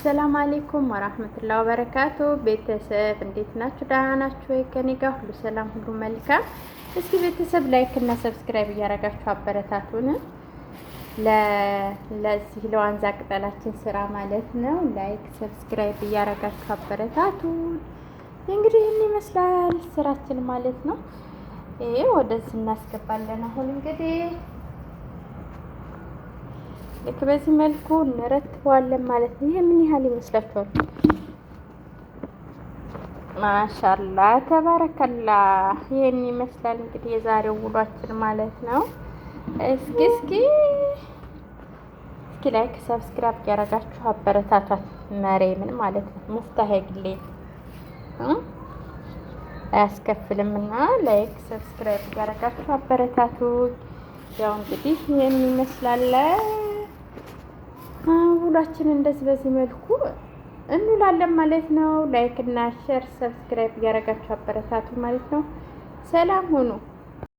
አሰላሙ አሌይኩም ወራህመቱላሂ ወበረካቱ። ቤተሰብ እንዴት ናችሁ? ደህና ናችሁ ወይ? ከኔ ጋር ሁሉ ሰላም፣ ሁሉ መልካም። እስኪ ቤተሰብ ላይክ እና ሰብስክራይብ እያደረጋችሁ አበረታቱን። ለዚህ ለዋንዛ ቅጠላችን ስራ ማለት ነው። ላይክ ሰብስክራይብ እያደረጋችሁ አበረታቱን። እንግዲህ ይህን ይመስላል ስራችን ማለት ነው። ይሄ ወደዚህ እናስገባለን። አሁን እንግዲህ ልክ በዚህ መልኩ እንረትበዋለን ማለት ነው። ይሄ ምን ያህል ይመስላችኋል? ማሻላ ተባረከላ። ይሄን ይመስላል እንግዲህ የዛሬው ውሏችን ማለት ነው። እስኪ ላይክ ሰብስክራይብ ያደረጋችሁ አበረታቷት መሬምን ማለት ነው። ሙፍታህ ግሌ አያስከፍልምና ላይክ ሰብስክራይብ ያደረጋችሁ አበረታቱ። ያው እንግዲህ ይሄን ይመስላል ውሏችን። እንደዚህ በዚህ መልኩ እንውላለን ማለት ነው። ላይክ እና ሼር ሰብስክራይብ እያደረጋችሁ አበረታቱ ማለት ነው። ሰላም ሁኑ።